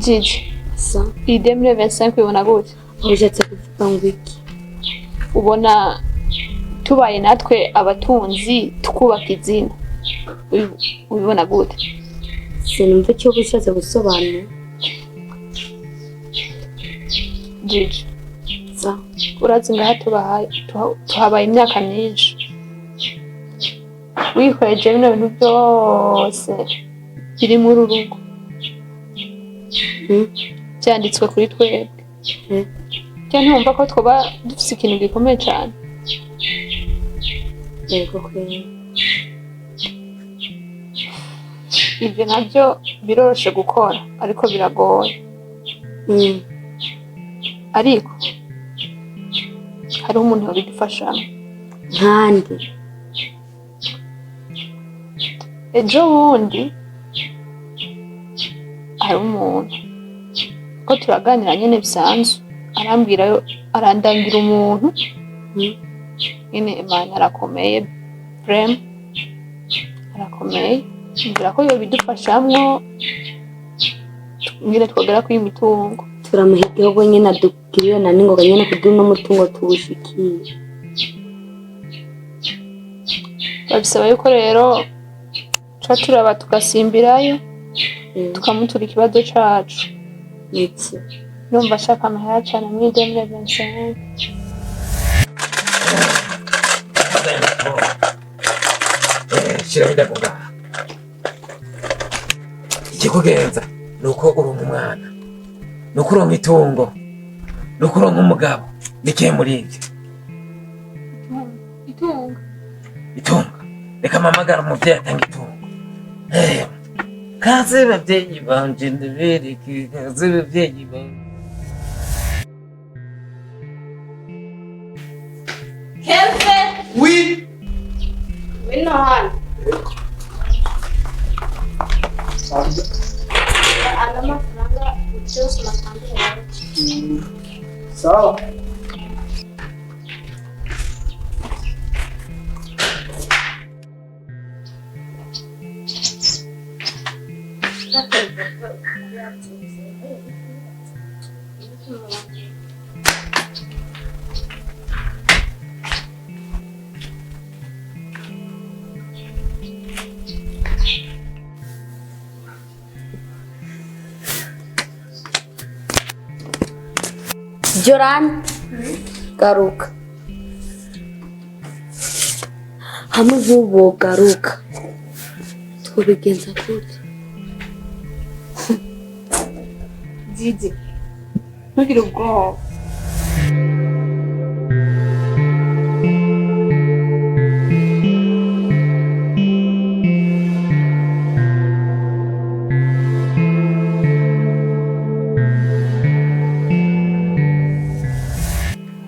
Gigi, sa iyi 2025 ubona gute? ushatse kuvuga ngo iki? Ubona tubaye natwe abatunzi tukubaka izina, ubibona gute? Sinumva icyo ushatse gusobanura. Gigi, Sa urazi ngaha tuhabaye imyaka myinshi, wihweje bino bintu byose biri muri uru rugo byanditswe kuri twebwe, cyane ntumva ko twaba dufite ikintu gikomeye cyane? yego kweli. Ibyo nabyo biroroshe gukora ariko biragoye. Ariko hariho umuntu wabidufashamo. Nkande Ejo bundi hari umuntu ko turaganira nyine bisanzwe, arandangira umuntu nyine Imana arakomeye, vrema arakomeye, ngira ko yobidufashamwo ngire twogera kuri imitungo. turamuha igihugu nyine adubwiriye na ningoga nyine kugira uno mutungo tuwushikiye. Babisaba yuko rero tuba turaba tugasimbirayo tukamutura ikibazo cacu. Iki Numva ashaka amahera cyane muri 2025. Shira bidavuga. Ikikugenza nuko uri umwana, nuko uronka itungo, nuko uronka umugabo, nikiye muri ivyo. Itunga reka mamagara umuvyeyi atanga itungo. Kaze bavyeyi banje ndabereke, kaze bavyeyi banje. Kelve! Oui! Wino hano. Ana mafaranga ucyose masanzwe yawe. Sawa. Jolane garuka hamwe nk'ubu garuka twobigenza gute? Gigi, ntugire ubwoba.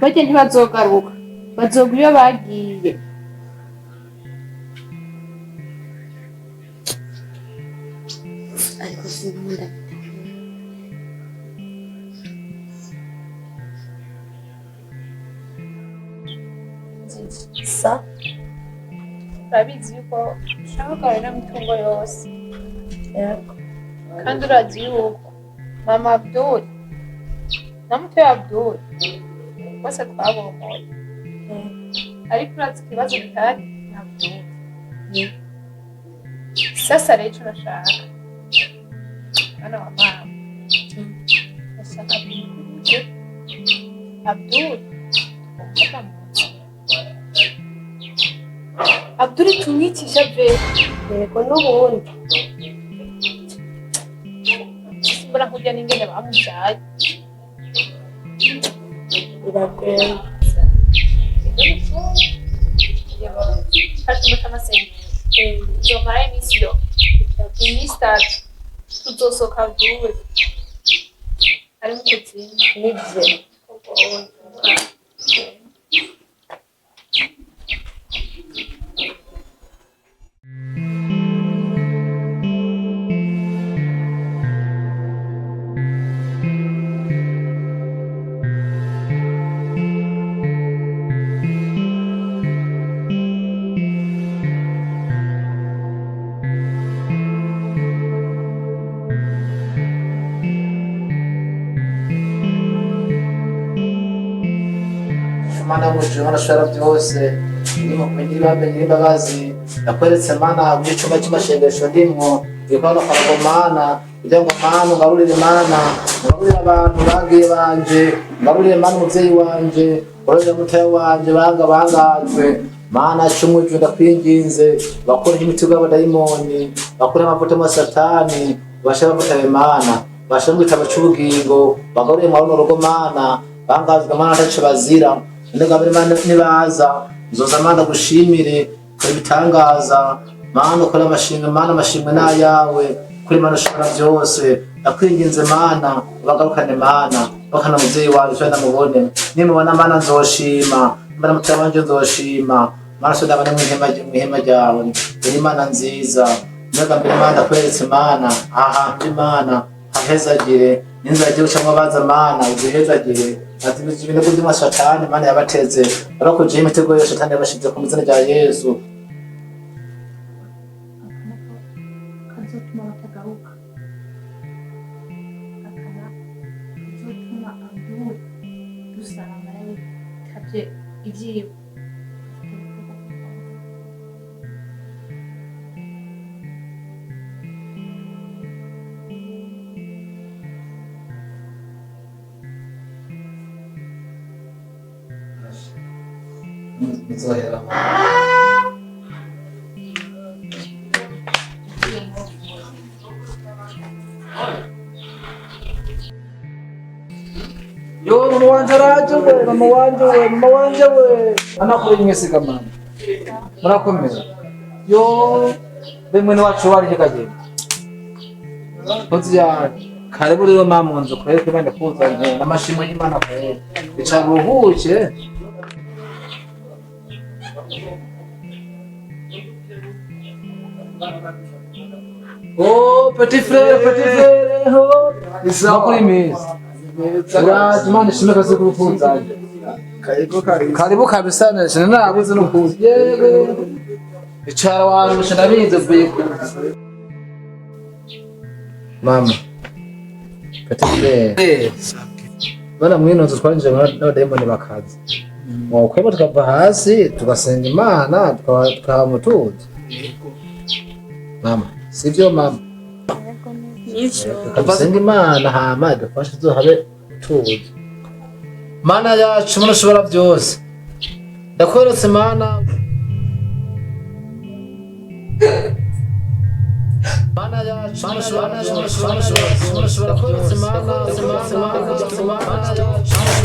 Bajya ntibazogaruka, bazogwa iyo bagiye. ariko sinkunda sa Urabizi yuko ushaka kugarura imitungo yose, yego kandi urazi yuko mama Abdul na mutoya Abdul bose twabomoye, ariko urazi ikibazo gihari na Abdul. Sasa rero icyo nashaka mwana wa mama, nashaka kumenya Abdul umufata mu nzira, Abdul tumwicisha vero. yego n'ubundi Simbona kurya n'ingene bamubyaye. biragoye. Hashimo cy'amasengero nzomara iminsi iminsi 3 tuzosohoka Abdul ari mu kuzimu nibyo yacu mana y'umujuru mana ushobora byose ndimo kumenya ibambe nyir'imbabazi nakweretse mana bw'icuma cy'amashengesho ndimwo ikora kwa mana kugira ngo mana ngarurire mana ngarurire abantu bagiye banje ngarurire mana umuvyeyi wanje ngarurire mutaya wanje bangajwe mana cy'umujuru ndakwinginze bakora imiti y'abadayimoni bakora amavuta ya satani bashaka gutaba mana bashaka gutaba cy'ubugingo bagaruriye mu rugo mana bangazwe mana ataco bazira ndagabire mana nibaza nzoza mana gushimire kuri bitangaza mana ukora amashimwe mana amashimwe n'ayawe kuri mana ushobora byose nakwinginze mana bagarukane mana bakana muvyeyi wawe cyo ndamubone nimubona mana nzoshima mana mutaya wanje nzoshima mana so ndabane mwihema ryawe uri mana nziza ndagambire mana kweretse mana aha imana hahezagire ninzagiye ucamwa baza mana uzihezagire ati ibintu by'umwa satani mana yabateze abakojeho imitego yose satani yabashize ku izina rya Yesu kazotuma batagaruka akana kazotuma abdul dusanga yitavye ivyiwe nzohera yo mama wanje araje we mama wanje we anakuri mwesiga mama murakomeza yo bemwe wacu wari kagenda Ozya karibu rero mama nzo kureke bande kuzanye namashimwe y'Imana kwe bicaruhuke Oh, petit frère, oh. Isa kuri meza. Uraje mane shimeka se kurufunza. Karibu kabisa nje nabuze no kuza. Yego. Icara wangu shindabize vuye ku. Mama. Petit frère. Bana mwino twanje n'abadayimoni bakaza. Mwakweba tukava hasi tugasenga Imana tukamutuza. Mama, sivyo mama? Tukasenga Imana hama dufashe tuzabe tuzi. Mana yacu mana ushobora byose. Ndakweretse Mana. Mana yacu mana ushobora byose. Mana ushobora kweretse Mana. Mana yacu